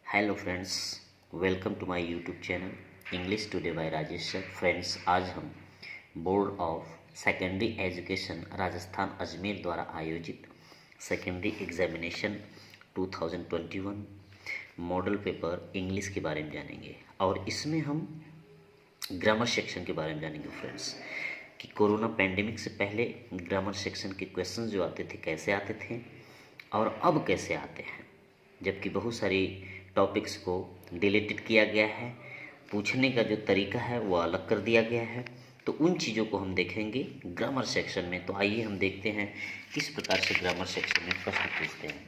Hello friends, welcome to my YouTube channel English today by Rajesh sir. Friends, आज हम board of secondary education Rajasthan Ajmer द्वारा आयोजित secondary examination 2021 model paper English के बारे में जानेंगे और इसमें हम ग्रामर सेक्शन के बारे में जानेंगे। फ्रेंड्स, कि कोरोना पेंडेमिक से पहले ग्रामर सेक्शन के क्वेश्चन जो आते थे कैसे आते थे और अब कैसे आते हैं, जबकि बहुत सारी टॉपिक्स को डिलीटेड किया गया है, पूछने का जो तरीका है वो अलग कर दिया गया है। तो उन चीज़ों को हम देखेंगे ग्रामर सेक्शन में। तो आइए हम देखते हैं किस प्रकार से ग्रामर सेक्शन में प्रश्न पूछते हैं।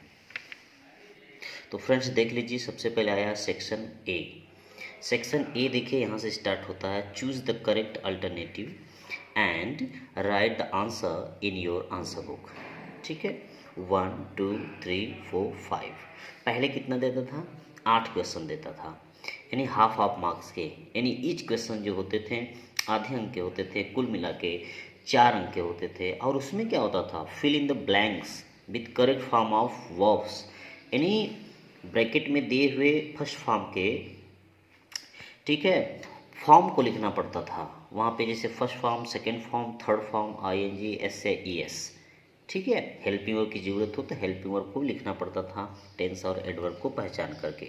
तो फ्रेंड्स देख लीजिए, सबसे पहले आया सेक्शन ए। सेक्शन ए देखिए, यहाँ से स्टार्ट होता है, choose the correct alternative and write the answer in your answer book. ठीक है, 1 2 3 4 5। पहले कितना देता था? 8 क्वेश्चन देता था, यानी हाफ मार्क्स के, यानी ईच क्वेश्चन जो होते थे आधे अंक के होते थे, कुल मिला के 4 अंक के होते थे। और उसमें क्या होता था? Fill in the blanks with correct form of verbs, यानी ब्रैकेट में दिए हुए फर्स्ट फॉर्म के, ठीक है, फॉर्म को लिखना पड़ता था वहाँ पे, जैसे first form, second form, third form, ING, S A E S. ठीक है, हेल्पिंग वर्ब की ज़रूरत हो तो हेल्पिंग वर्ब को लिखना पड़ता था टेंस और एडवर्ब को पहचान करके।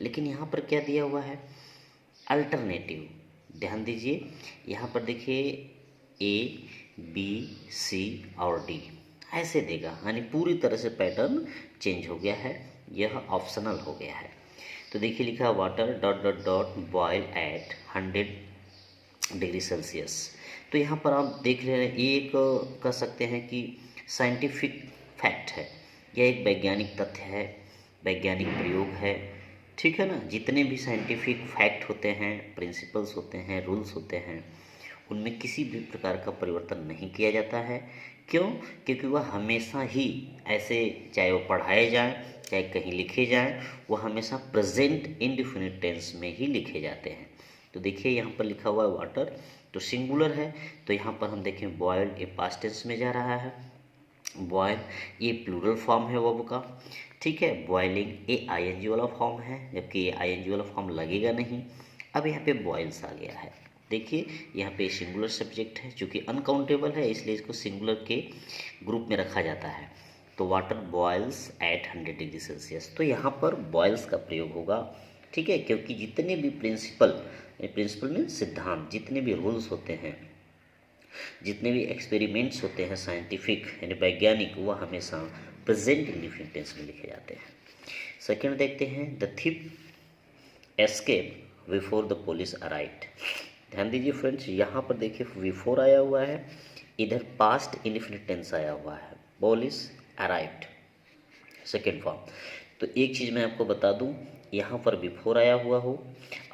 लेकिन यहाँ पर क्या दिया हुआ है? अल्टरनेटिव। ध्यान दीजिए, यहाँ पर देखिए A, B, C और D ऐसे देगा, यानी पूरी तरह से पैटर्न चेंज हो गया है, यह ऑप्शनल हो गया है। तो देखिए लिखा water dot dot dot boil at 100 degree Celsius. तो यहाँ पर आप देख ले रहे हैं, ये एक कह सकते हैं कि साइंटिफिक फैक्ट है, यह एक वैज्ञानिक तथ्य है, वैज्ञानिक प्रयोग है। ठीक है ना, जितने भी साइंटिफिक फैक्ट होते हैं, प्रिंसिपल्स होते हैं, रूल्स होते हैं, उनमें किसी भी प्रकार का परिवर्तन नहीं किया जाता है। क्यों? क्योंकि वह हमेशा ही ऐसे, चाहे वो पढ़ाए जाएं चाहे कहीं लिखे जाएं, वह हमेशा प्रेजेंट इंडेफिनिट टेंस में ही लिखे जाते हैं। तो देखिए यहाँ पर लिखा हुआ है वाटर, तो सिंगुलर है, तो यहाँ पर हम देखें बॉयल्ड, ये पास्ट टेंस में जा रहा है। बॉयल ये प्लूरल फॉर्म है वर्ब का। ठीक है, बॉयलिंग ये ING वाला फॉर्म है, जबकि ये ING वाला फॉर्म लगेगा नहीं। अब यहाँ पे बॉयल्स आ गया है। देखिए यहाँ पे सिंगुलर सब्जेक्ट है, चूँकि अनकाउंटेबल है इसलिए इसको सिंगुलर के ग्रुप में रखा जाता है। तो water boils at 100 degree Celsius, तो यहाँ पर बॉयल्स का प्रयोग होगा। ठीक है, क्योंकि जितने भी प्रिंसिपल में सिद्धांत, जितने भी रूल्स होते हैं, जितने भी एक्सपेरिमेंट्स होते हैं साइंटिफिक यानी वैज्ञानिक, वह हमेशा प्रेजेंट इंडेफिनिट टेंस में लिखे जाते हैं। सेकंड देखते हैं, the thief escape before the police arrived. ध्यान दीजिए फ्रेंड्स, यहाँ पर देखिए बिफोर आया हुआ है, इधर पास्ट इंडेफिनिट टेंस आया हुआ है, पुलिस अराइव्ड सेकेंड फॉर्म। तो एक चीज़ मैं आपको बता दूं, यहाँ पर बिफोर आया हुआ हो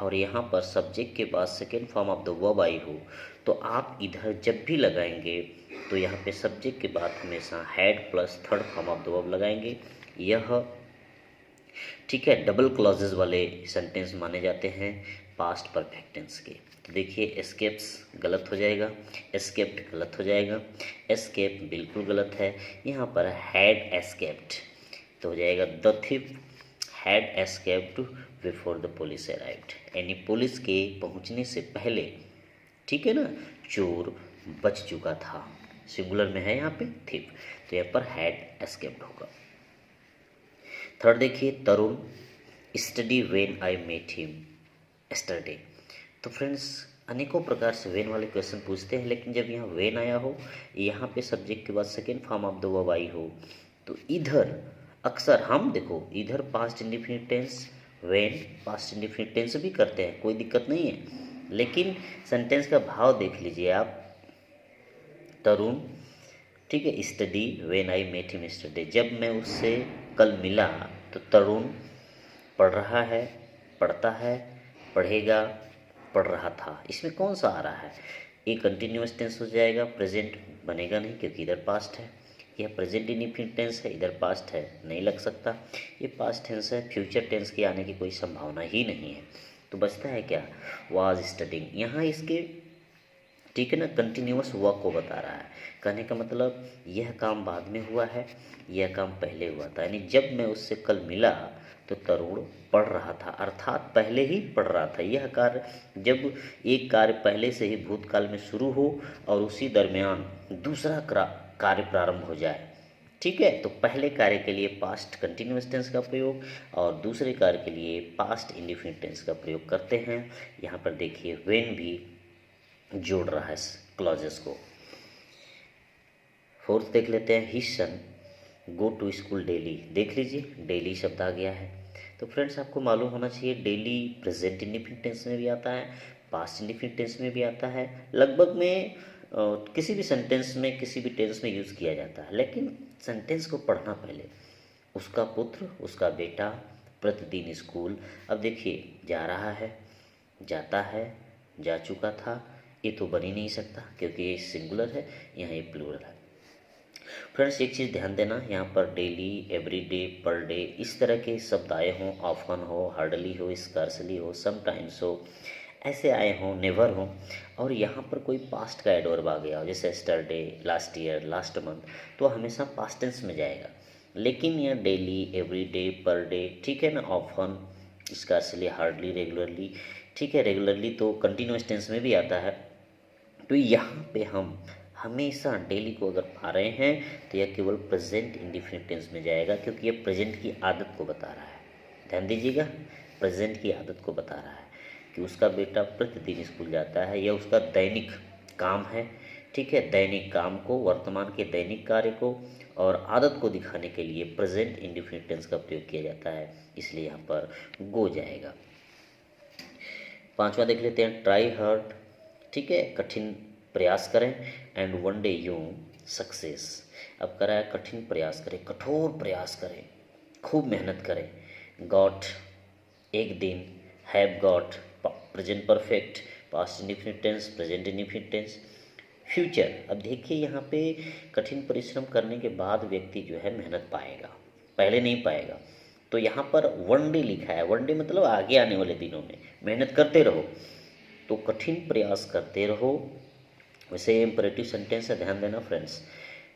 और यहाँ पर सब्जेक्ट के बाद second form of the verb आई हो, तो आप इधर जब भी लगाएंगे तो यहाँ पे सब्जेक्ट के बाद हमेशा had plus third form of the verb लगाएंगे। यह, ठीक है, डबल क्लॉजेज वाले सेंटेंस माने जाते हैं पास्ट परफेक्ट टेंस के। तो देखिए एस्केप्स गलत हो जाएगा, एस्केप्ड गलत हो जाएगा, एस्केप बिल्कुल गलत है। यहाँ पर हैड एस्केप्ड तो हो जाएगा the thief had escaped before the police arrived, यानी पुलिस के पहुंचने से पहले, ठीक है ना, चोर बच चुका था। सिंगुलर में है यहाँ पे थिफ, तो यहाँ पर हैड एस्केप्ड होगा। थर्ड देखिए, Tarun study when I met him yesterday. तो फ्रेंड्स अनेकों प्रकार से वेन वाले क्वेश्चन पूछते हैं, लेकिन जब यहाँ वेन आया हो, यहाँ पे सब्जेक्ट के बाद second form of the verb आई हो, तो इधर अक्सर हम देखो, इधर past indefinite tense, when past indefinite tense भी करते हैं, कोई दिक्कत नहीं है। लेकिन सेंटेंस का भाव देख लीजिए आप, तरुण, ठीक है, study when I met him yesterday, जब मैं उससे कल मिला, तो तरुण पढ़ रहा है, पढ़ता है, पढ़ेगा, पढ़ रहा था। इसमें कौन सा आ रहा है? ये कंटिन्यूअस टेंस हो जाएगा, प्रेजेंट बनेगा नहीं क्योंकि इधर पास्ट है। यह प्रेजेंट इंडेफिनिट टेंस है, इधर पास्ट है, नहीं लग सकता। ये पास्ट टेंस है, फ्यूचर टेंस के आने की कोई संभावना ही नहीं है। तो बचता है क्या? Was studying. यहाँ इसके, ठीक है ना, कंटिन्यूअस वर्क को बता रहा है। कहने का मतलब यह काम बाद में हुआ है, यह काम पहले हुआ था, यानी जब मैं उससे कल मिला तो तरुण पढ़ रहा था, अर्थात पहले ही पढ़ रहा था। यह कार्य, जब एक कार्य पहले से ही भूतकाल में शुरू हो और उसी दरमियान दूसरा कार्य प्रारंभ हो जाए, ठीक है, तो पहले कार्य के लिए पास्ट कंटिन्यूअस टेंस का प्रयोग और दूसरे कार्य के लिए पास्ट इंडेफिनिट टेंस का प्रयोग करते हैं। यहाँ पर देखिए व्हेन भी जोड़ रहा है क्लॉजेस को। फोर्थ देख लेते हैं, his son go to school daily. देख लीजिए डेली शब्द आ गया है। तो फ्रेंड्स आपको मालूम होना चाहिए डेली प्रेजेंट इंडेफिनिट टेंस में भी आता है, पास्ट इंडेफिनिट टेंस में भी आता है, लगभग में किसी भी सेंटेंस में किसी भी टेंस में यूज़ किया जाता है। लेकिन सेंटेंस को पढ़ना पहले, उसका पुत्र, उसका बेटा प्रतिदिन स्कूल। अब देखिए जा रहा है, जाता है, जा चुका था, ये तो बन ही नहीं सकता क्योंकि ये सिंगुलर है, यहाँ ये प्लूरल है। फ्रेंड्स एक चीज़ ध्यान देना, यहाँ पर डेली, एवरीडे, पर डे इस तरह के शब्द आए हों, ऑफन हो, हार्डली हो, स्कार्सली हो, समटाइम्स हो, ऐसे आए हों, नेवर हो, और यहाँ पर कोई पास्ट का एडवर्ब आ गया हो जैसे yesterday, last year, last month, तो हमेशा पास्ट टेंस में जाएगा। लेकिन यह डेली, एवरीडे, पर डे, ठीक है ना, ऑफन, स्कार्सली, हार्डली, रेगुलरली, ठीक है, रेगुलरली तो कंटिन्यूअस टेंस में भी आता है। तो यहाँ पे हम हमेशा डेली को अगर पा रहे हैं तो यह केवल प्रेजेंट इंडेफिनिट टेंस में जाएगा, क्योंकि यह प्रेजेंट की आदत को बता रहा है। ध्यान दीजिएगा, प्रेजेंट की आदत को बता रहा है कि उसका बेटा प्रतिदिन स्कूल जाता है, यह उसका दैनिक काम है, ठीक है, दैनिक काम को, वर्तमान के दैनिक कार्य को और आदत को दिखाने के लिए प्रेजेंट इंडेफिनिट टेंस का प्रयोग किया जाता है, इसलिए यहाँ पर गो जाएगा। पांचवा देख लेते हैं, ट्राई हार्ड, ठीक है, कठिन प्रयास करें, and one day you success. अब करा है कठिन प्रयास करें, कठोर प्रयास करें, खूब मेहनत करें, गॉट एक दिन, have got present perfect, past indefinite tense, present indefinite tense, future. अब देखिए यहाँ पे कठिन परिश्रम करने के बाद व्यक्ति जो है मेहनत पाएगा, पहले नहीं पाएगा। तो यहाँ पर वन डे लिखा है, वन डे मतलब आगे आने वाले दिनों में मेहनत करते रहो, तो कठिन प्रयास करते रहो। वैसे ये इम्परेटिव सेंटेंस है, ध्यान देना फ्रेंड्स,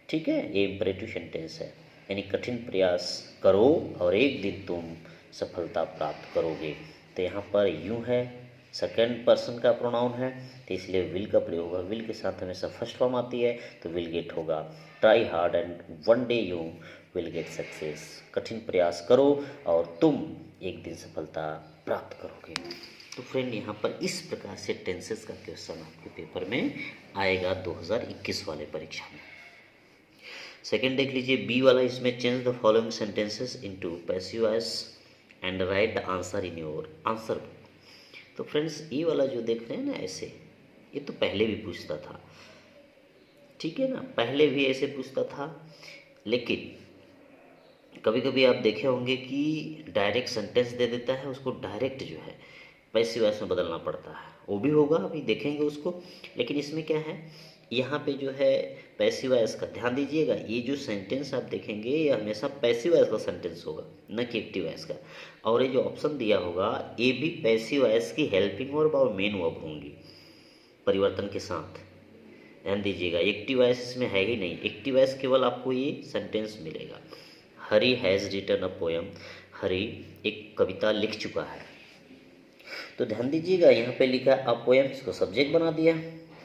ठीक है, ये इम्परेटिव सेंटेंस है, यानी कठिन प्रयास करो और एक दिन तुम सफलता प्राप्त करोगे। तो यहाँ पर यूँ है, सेकेंड पर्सन का प्रोनाउन है, तो इसलिए विल का प्रयोग होगा, विल के साथ हमेशा फर्स्ट फॉर्म आती है, तो विल गेट होगा। Try hard and one day you will get success. कठिन प्रयास करो और तुम एक दिन सफलता प्राप्त करोगे। तो फ्रेंड यहाँ पर इस प्रकार से टेंसेस का क्वेश्चन आपके पेपर में आएगा 2021 वाले परीक्षा में। सेकेंड देख लीजिए, बी वाला, इसमें change the following sentences into passive voice and write the answer in your answer book. तो फ्रेंड्स ये वाला जो देख रहे हैं ना ऐसे, ये तो पहले भी पूछता था, ठीक है ना, पहले भी ऐसे पूछता था, लेकिन कभी कभी आप देखे होंगे कि डायरेक्ट सेंटेंस दे देता है, उसको डायरेक्ट जो है पैसिव वॉइस में बदलना पड़ता है, वो भी होगा, अभी देखेंगे उसको। लेकिन इसमें क्या है, यहाँ पे जो है पैसिव वॉइस का ध्यान दीजिएगा, ये जो सेंटेंस आप देखेंगे ये हमेशा पैसिव वॉइस का सेंटेंस होगा, न कि एक्टिव वॉइस का। और ये जो ऑप्शन दिया होगा ये भी पैसिव वॉइस की हेल्पिंग वर्ब और मेन वर्ब होंगी परिवर्तन के साथ। ध्यान दीजिएगा, एक्टिव वॉइस इसमें है ही नहीं, एक्टिव वॉइस केवल आपको ये सेंटेंस मिलेगा। हरी हैज़ रिटन अ पोएम, हरी एक कविता लिख चुका है। तो ध्यान दीजिएगा यहाँ पे लिखा अ पोएम, इसको सब्जेक्ट बना दिया,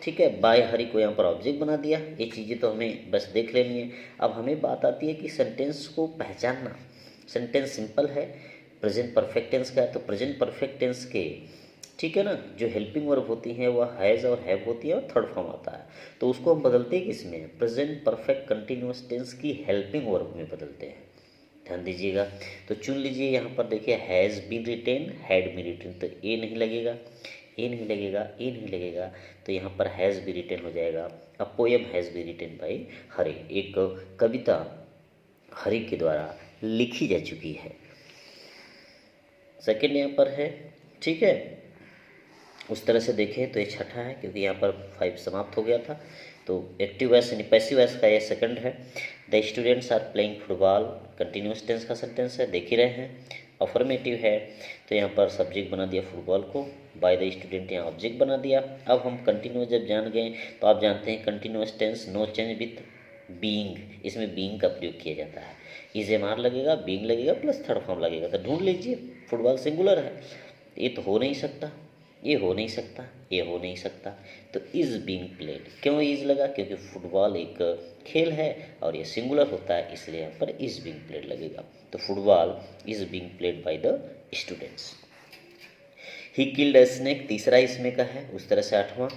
ठीक है, बाय हरी को यहाँ पर ऑब्जेक्ट बना दिया। ये चीज़ें तो हमें बस देख लेनी है। अब हमें बात आती है कि सेंटेंस को पहचानना। सेंटेंस सिंपल है, प्रेजेंट परफेक्ट टेंस का है, तो प्रेजेंट परफेक्ट टेंस के, ठीक है ना, जो हेल्पिंग वर्ब होती हैं वह हैज़ और हैव होती है और थर्ड फॉर्म आता है, तो उसको हम बदलते हैं किसमें, प्रेजेंट परफेक्ट कंटिन्यूअस टेंस की हेल्पिंग वर्ब में बदलते हैं। ध्यान दीजिएगा, तो चुन लीजिए यहाँ पर देखिए, has been written, had been written, तो ए नहीं लगेगा, ए नहीं लगेगा, ए नहीं लगेगा, तो यहाँ पर हैज़ बी रिटेन हो जाएगा। A poem has been written by Hari, एक कविता हरी के द्वारा लिखी जा चुकी है। सेकेंड यहाँ पर है, ठीक है, उस तरह से देखें तो ये छठा है, क्योंकि यहाँ पर 5 समाप्त हो गया था। तो एक्टिव वॉइस यानी पैसिव वॉइस का ये सेकंड है। The students are playing football, continuous tense का सेंटेंस है, देख ही रहे हैं। अफर्मेटिव है, तो यहाँ पर सब्जेक्ट बना दिया फुटबॉल को, बाय द स्टूडेंट यहाँ ऑब्जेक्ट बना दिया। अब हम कंटिन्यूस जब जान गए तो आप जानते हैं continuous tense no change with being, इसमें बीइंग का प्रयोग किया जाता है। इज एम आर लगेगा, बीइंग लगेगा प्लस थर्ड फॉर्म लगेगा। तो ढूंढ लीजिए, फुटबॉल सिंगुलर है, ये तो हो नहीं सकता, ये हो नहीं सकता, ये हो नहीं सकता। तो इज़ बीइंग प्लेड, क्यों इज़ लगा? क्योंकि फुटबॉल एक खेल है और ये सिंगुलर होता है, इसलिए यहाँ पर इज़ बीइंग प्लेड लगेगा। तो football is being played by the students. He killed a snake, तीसरा इसमें का है, उस तरह से आठवां।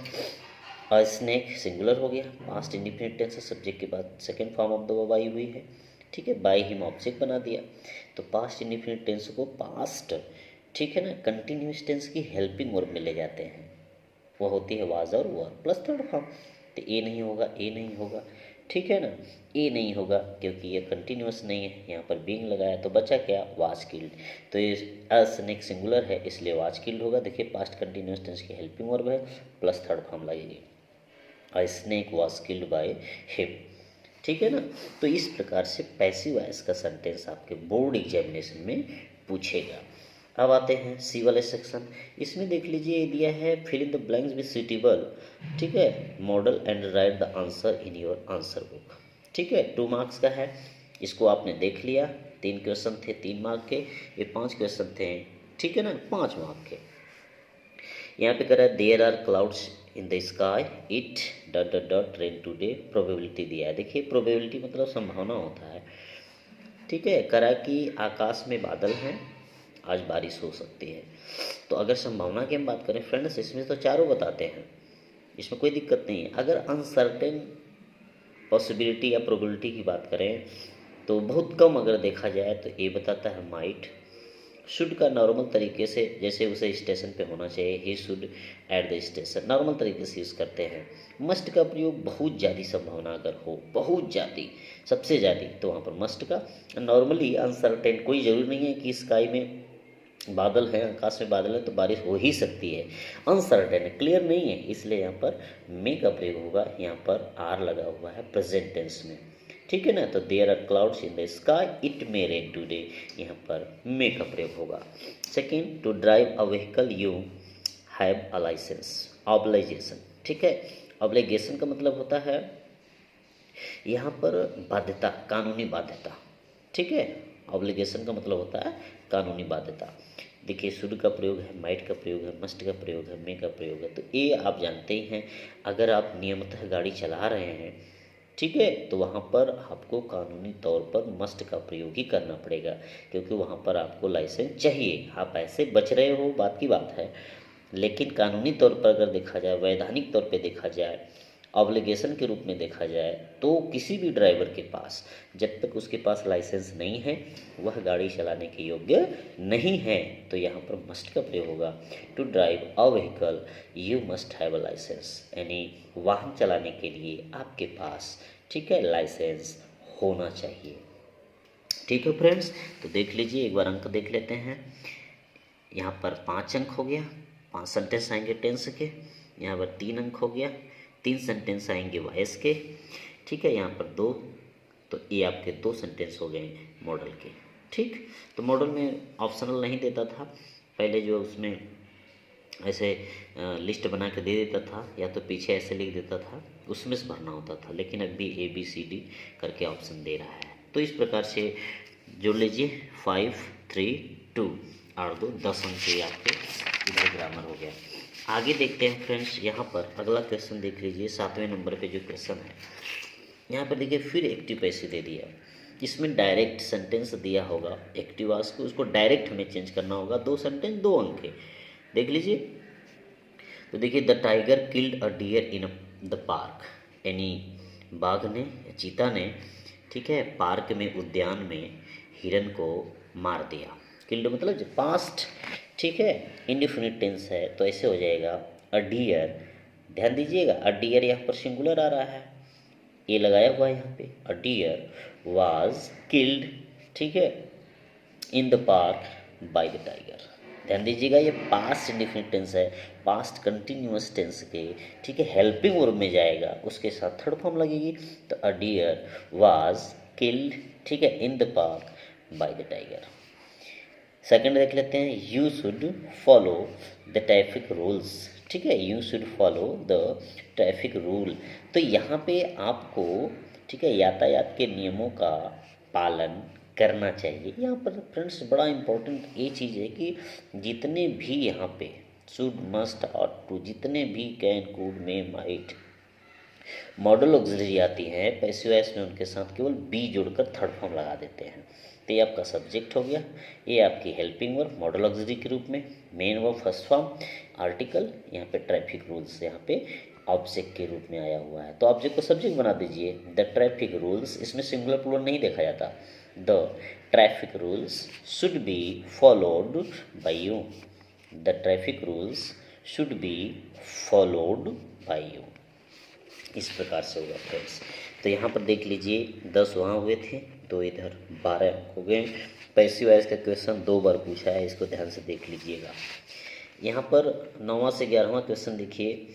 अ स्नेक सिंगुलर हो गया, पास्ट इंडिफिनिट टेंस, सब्जेक्ट के बाद second form of the verb आई हुई है, ठीक है। बाय हिम ऑब्जेक्ट बना दिया, तो पास्ट इंडिफिनिट टेंस को पास्ट, ठीक है ना, कंटिन्यूस टेंस की हेल्पिंग वर्ब में ले जाते हैं, वो होती है वाज और वर प्लस थर्ड फॉर्म। तो ए नहीं होगा, ए नहीं होगा, ठीक है ना, ए नहीं होगा क्योंकि ये कंटिन्यूस नहीं है, यहाँ पर बीइंग लगाया, तो बचा क्या? Was killed. तो ये स्नेक सिंगुलर है, इसलिए वाज किल्ड होगा। देखिए पास्ट कंटिन्यूस टेंस की हेल्पिंग वर्ब है, प्लस थर्ड फॉर्म लगेगी, अ snake was killed by him, ठीक है ना। तो इस प्रकार से पैसिव वॉइस का सेंटेंस आपके बोर्ड एग्जामिनेशन में पूछेगा। अब आते हैं सी वाले सेक्शन। इसमें देख लीजिए, ये दिया है fill in the blanks with suitable, ठीक है, modal and write the answer in your answer book, ठीक है। 2 मार्क्स का है, इसको आपने देख लिया। 3 क्वेश्चन थे 3 मार्क के, ये 5 क्वेश्चन थे, ठीक है ना, 5 मार्क के। यहाँ पे कह रहा है there are clouds in the sky, it dot dot dot rain today, probability दिया है। देखिए प्रोबेबिलिटी मतलब संभावना होता है, ठीक है। कह रहा है कि आकाश में बादल हैं, आज बारिश हो सकती है। तो अगर संभावना की हम बात करें फ्रेंड्स, इसमें तो चारों बताते हैं, इसमें कोई दिक्कत नहीं है। अगर अनसर्टेन पॉसिबिलिटी या प्रोबेबिलिटी की बात करें तो बहुत कम अगर देखा जाए तो ये बताता है माइट। शुड का नॉर्मल तरीके से, जैसे उसे स्टेशन पे होना चाहिए, he should at the station, normal तरीके से यूज़ करते हैं। मस्ट का प्रयोग बहुत ज़्यादा संभावना अगर हो, बहुत ज़्यादा, सबसे ज़्यादा, तो वहाँ पर मस्ट का। नॉर्मली अनसर्टेन, कोई ज़रूरी नहीं है कि स्काई में बादल है, आकाश में बादल है तो बारिश हो ही सकती है। अनसर्टेन, क्लियर नहीं है, इसलिए यहाँ पर मे का प्रयोग होगा। यहाँ पर आर लगा हुआ है प्रेजेंट टेंस में, ठीक है ना। तो there are clouds in the sky, it may rain today, यहाँ पर मे का प्रयोग होगा। Second, to drive a vehicle you have a licence, obligation, ठीक है। ऑब्लिगेशन का मतलब होता है यहाँ पर बाध्यता, कानूनी बाध्यता, ठीक है। ऑब्लिगेशन का मतलब होता है कानूनी बाध्यता। देखिए शुड का प्रयोग है, माइट का प्रयोग है, मस्ट का प्रयोग है, मे का प्रयोग है। तो ये आप जानते ही हैं, अगर आप नियमितः गाड़ी चला रहे हैं, ठीक है, तो वहाँ पर आपको कानूनी तौर पर मस्ट का प्रयोग ही करना पड़ेगा, क्योंकि वहाँ पर आपको लाइसेंस चाहिए। आप ऐसे बच रहे हो, बात की बात है, लेकिन कानूनी तौर पर अगर देखा जाए, वैधानिक तौर पे देखा जाए, ऑब्लिगेशन के रूप में देखा जाए, तो किसी भी ड्राइवर के पास जब तक उसके पास लाइसेंस नहीं है वह गाड़ी चलाने के योग्य नहीं है। तो यहाँ पर मस्ट का प्रयोग होगा। To drive a vehicle you must have a licence, यानी वाहन चलाने के लिए आपके पास, ठीक है, लाइसेंस होना चाहिए, ठीक है फ्रेंड्स। तो देख लीजिए, एक बार अंक देख लेते हैं। यहाँ पर 5 अंक हो गया, 5 सेंटेंस आएंगे टेंस के। यहाँ पर 3 अंक हो गया, 3 सेंटेंस आएंगे वॉइस के, ठीक है। यहाँ पर 2, तो ये आपके 2 सेंटेंस हो गए मॉडल के, ठीक। तो मॉडल में ऑप्शनल नहीं देता था पहले, जो उसमें ऐसे लिस्ट बना के दे देता था, या तो पीछे ऐसे लिख देता था, उसमें से भरना होता था। लेकिन अभी ABCD करके ऑप्शन दे रहा है। तो इस प्रकार से जोड़ लीजिए, 5, 3, 2 और 2, 10 अंक के आपके इधर ग्रामर हो गया। आगे देखते हैं फ्रेंड्स, यहाँ पर अगला क्वेश्चन देख लीजिए, 7वें नंबर पे जो क्वेश्चन है, यहाँ पर देखिए फिर एक्टिव पैसिव दे दिया। इसमें डायरेक्ट सेंटेंस दिया होगा, एक्टिव आस को उसको डायरेक्ट हमें चेंज करना होगा। 2 सेंटेंस 2 अंक के, देख लीजिए। तो देखिए, the tiger killed a deer in the park, यानी बाघ ने, चीता ने, ठीक है, पार्क में, उद्यान में हिरन को मार दिया। किल्ड मतलब जो पास्ट, ठीक है, इंडिफिनिट टेंस है, तो ऐसे हो जाएगा अ डियर। ध्यान दीजिएगा, अ डियर यहाँ पर सिंगुलर आ रहा है, ये लगाया हुआ है यहाँ पे। अ डियर वाज किल्ड, ठीक है, इन the park by the tiger. ध्यान दीजिएगा, ये पास्ट इंडिफिनिट टेंस है, पास्ट कंटिन्यूअस टेंस के, ठीक है, हेल्पिंग वर्ब में जाएगा, उसके साथ थर्ड फॉर्म लगेगी। तो अ डियर वाज किल्ड, ठीक है, इन the park by the tiger. Second देख लेते हैं, you should follow the traffic rules, ठीक है, you should follow the traffic rule. तो यहाँ पे आपको ठीक है, यातायात के नियमों का पालन करना चाहिए। यहाँ पर फ्रेंड्स बड़ा इम्पोर्टेंट ये चीज़ है कि जितने भी यहाँ पे शुड, मस्ट और टू, जितने भी can, could, may, might model auxiliary आती हैं पैसिव वॉइस में, उनके साथ केवल बी जोड़कर थर्ड फॉर्म लगा देते हैं। तो ये आपका सब्जेक्ट हो गया, ये आपकी हेल्पिंग वर्ब मॉडल ऑक्सिलरी के रूप में, main verb first form, article यहाँ पे ट्रैफिक रूल्स यहाँ पे ऑब्जेक्ट के रूप में आया हुआ है। तो ऑब्जेक्ट को सब्जेक्ट बना दीजिए। द ट्रैफिक रूल्स, इसमें सिंगुलर प्लूरल नहीं देखा जाता। The traffic rules should be followed by you. The traffic rules should be followed by you. इस प्रकार से होगा फ्रेंड्स। तो यहाँ पर देख लीजिए 10 वहाँ हुए थे, 2 इधर, 12 अंक हो गए। पैसिव वॉइस का क्वेश्चन 2 बार पूछा है, इसको ध्यान से देख लीजिएगा। यहाँ पर 9वां से 11वां क्वेश्चन देखिए,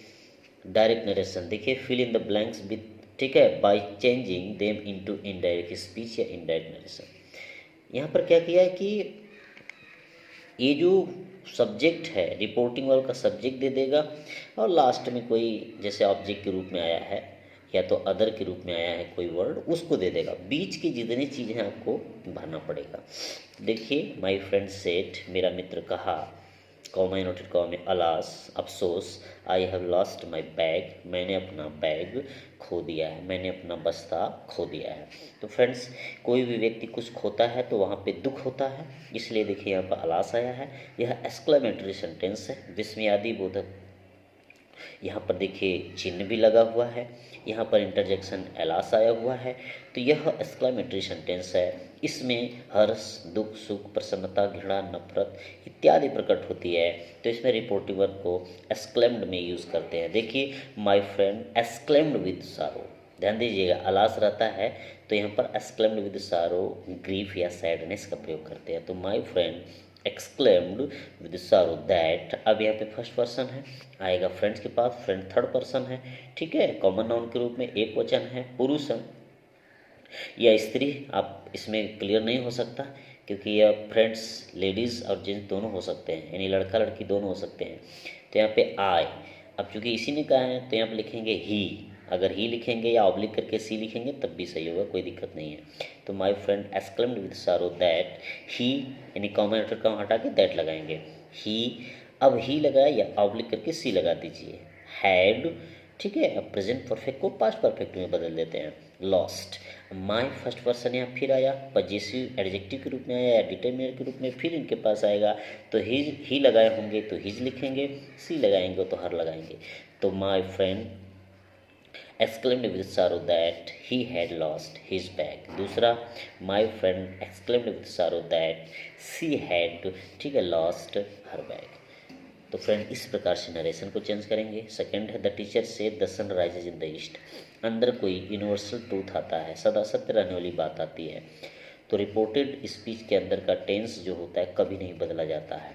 डायरेक्ट नरेशन। देखिए fill in the blanks with, ठीक है, by changing them into indirect speech या इनडायरेक्ट नरेशन। यहाँ पर क्या किया है कि ये जो सब्जेक्ट है, रिपोर्टिंग वर्ब का सब्जेक्ट दे देगा और लास्ट में कोई जैसे ऑब्जेक्ट के रूप में आया है या तो अदर के रूप में आया है कोई वर्ड, उसको दे देगा। बीच की जितनी चीज़ें आपको भरना पड़ेगा। देखिए माय फ्रेंड सेड, मेरा मित्र कहा, कॉमा नोटेड कॉमा में, अलास अफसोस, I have lost my bag, मैंने अपना बैग खो दिया है, मैंने अपना बस्ता खो दिया है। तो फ्रेंड्स कोई भी व्यक्ति कुछ खोता है तो वहाँ पे दुख होता है, इसलिए देखिए यहाँ पर अलास आया है। यह एक्सक्लेमेटरी सेंटेंस है, विस्मयादि बोधक। यहाँ पर देखिए चिन्ह भी लगा हुआ है, यहाँ पर इंटरजेक्शन एलास आया हुआ है। तो यह एक्सक्लेमेटरी सेंटेंस है, इसमें हर्ष, दुख, सुख, प्रसन्नता, घृणा, नफरत इत्यादि प्रकट होती है। तो इसमें रिपोर्टिव वर्ब को एक्सक्लेम्ड में यूज़ करते हैं। देखिए माय फ्रेंड एक्सक्लेम्ड विद सारो, ध्यान दीजिएगा अलास रहता है तो यहाँ पर एक्सक्लेम्ड विद सारो, ग्रीफ या सैडनेस का प्रयोग करते हैं। तो माय फ्रेंड एक्सक्लेम्ड विद सारो दैट, अब यहाँ पे फर्स्ट पर्सन है, आएगा फ्रेंड्स के पास, फ्रेंड थर्ड पर्सन है, ठीक है, कॉमन नाउन के रूप में एक वचन है, पुरुष या स्त्री आप इसमें क्लियर नहीं हो सकता क्योंकि यह फ्रेंड्स लेडीज़ और जेंट्स दोनों हो सकते हैं, यानी लड़का लड़की दोनों हो सकते हैं। तो यहाँ पे आई, अब चूंकि इसी ने कहा है तो यहाँ पे लिखेंगे ही। अगर ही लिखेंगे या ऑब्लिक करके सी लिखेंगे तब भी सही होगा, कोई दिक्कत नहीं है। तो माय फ्रेंड एक्सक्लेम्ड विद सारो दैट ही, यानी कॉमन लेटर का हटा के दैट लगाएंगे, ही। अब ही लगाया या ऑब्लिक करके सी लगा दीजिए, हैड, ठीक है। अब प्रेजेंट परफेक्ट को पास्ट परफेक्ट में बदल देते हैं, लॉस्ट। माय फर्स्ट पर्सन यहाँ फिर आया, पजेसिव एडजेक्टिव के रूप में आया या डिटरमिनर के रूप में फिर इनके पास आएगा। तो ही लगाए होंगे तो हिज लिखेंगे, सी लगाएंगे तो हर लगाएंगे। तो my friend exclaimed with sorrow that he had lost his bag। दूसरा, my friend exclaimed with sorrow that she had, ठीक है, lost her bag। तो फ्रेंड इस प्रकार से नरेशन को चेंज करेंगे। सेकंड है द टीचर से the sun rises in the east, अंदर कोई यूनिवर्सल ट्रूथ आता है, सदा सत्य रहने वाली बात आती है। तो रिपोर्टेड स्पीच के अंदर का टेंस जो होता है कभी नहीं बदला जाता है,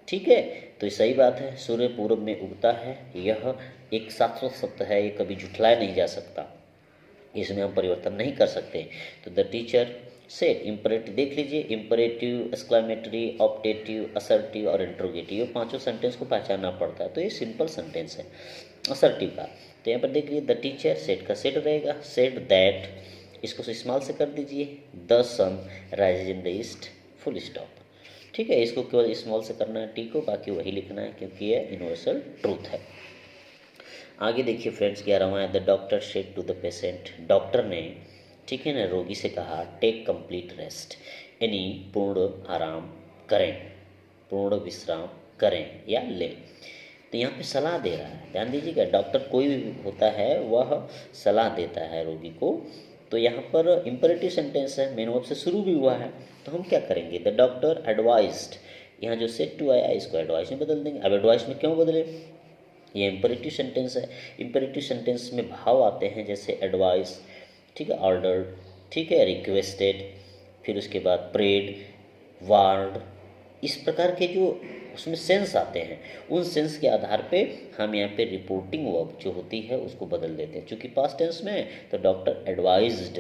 ठीक है। तो ये सही बात है, सूर्य पूर्व में उगता है, यह एक शाश्वत सत्य है, ये कभी झुठलाया नहीं जा सकता, इसमें हम परिवर्तन नहीं कर सकते। तो द टीचर से इम्परेटिव देख लीजिए, इम्परेटिव, एक्सक्लेमेटरी, ऑप्टेटिव, असर्टिव और इंट्रोगेटिव, ये पांचों सेंटेंस को पहचानना पड़ता है। तो ये सिंपल सेंटेंस है असर्टिव का। तो यहाँ पर देख लीजिए द टीचर, सेट का सेट रहेगा, सेट दैट, इसको स्मॉल से कर दीजिए, the sun rises in the east, full stop, ठीक है। इसको केवल स्मॉल से करना है टी को, बाकी वही लिखना है क्योंकि ये यूनिवर्सल ट्रूथ है। आगे देखिए फ्रेंड्स 11वां है the doctor said to the patient, doctor ने, ठीक है ना, रोगी से कहा टेक कंप्लीट रेस्ट, यानी पूर्ण आराम करें, पूर्ण विश्राम करें या लें। तो यहाँ पे सलाह दे रहा है, ध्यान दीजिएगा, डॉक्टर कोई भी होता है वह सलाह देता है रोगी को। तो यहाँ पर इम्परेटिव सेंटेंस है, मेन वर्ब से शुरू भी हुआ है, तो हम क्या करेंगे, द डॉक्टर एडवाइज्ड, यहाँ जो सेड टू आया इसको एडवाइस में बदल देंगे। अब एडवाइस में क्यों बदले, ये इम्परेटिव सेंटेंस है, इम्परेटिव सेंटेंस में भाव आते हैं जैसे एडवाइस, ठीक है, ऑर्डर, ठीक है, रिक्वेस्टेड, फिर उसके बाद प्रेड, वार्ड, इस प्रकार के जो उसमें सेंस आते हैं, उन सेंस के आधार पे हम यहाँ पे रिपोर्टिंग वर्ब जो होती है उसको बदल देते हैं। चूँकि पास्ट टेंस में है तो डॉक्टर एडवाइज्ड,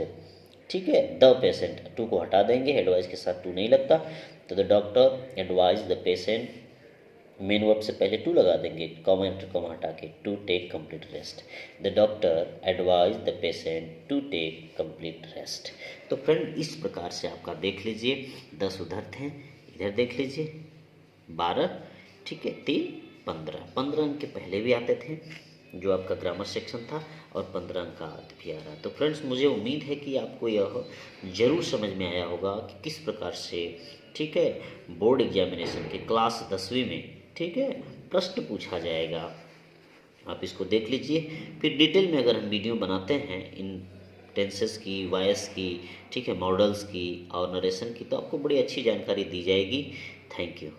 ठीक है, द पेशेंट, टू को हटा देंगे, एडवाइस के साथ टू नहीं लगता। तो the doctor advise the patient main verb से पहले टू लगा देंगे, कॉमा इंटर कॉमा हटा के, to take complete rest. The doctor advise the patient to take complete rest. तो फ्रेंड इस प्रकार से आपका देख लीजिए 10 उधर थे, इधर देख लीजिए 12, ठीक है, 3 15, 15 अंक के पहले भी आते थे जो आपका ग्रामर सेक्शन था, और 15 अंक का आज भी आ रहा है। तो फ्रेंड्स मुझे उम्मीद है कि आपको यह ज़रूर समझ में आया होगा कि किस प्रकार से, ठीक है, बोर्ड एग्जामिनेशन के क्लास 10वीं में, ठीक है, प्रश्न पूछा जाएगा। आप इसको देख लीजिए, फिर डिटेल में अगर हम वीडियो बनाते हैं इन टेंसेस की, वॉइस की, ठीक है, मॉडल्स की और नरेशन की, तो आपको बड़ी अच्छी जानकारी दी जाएगी। Thank you.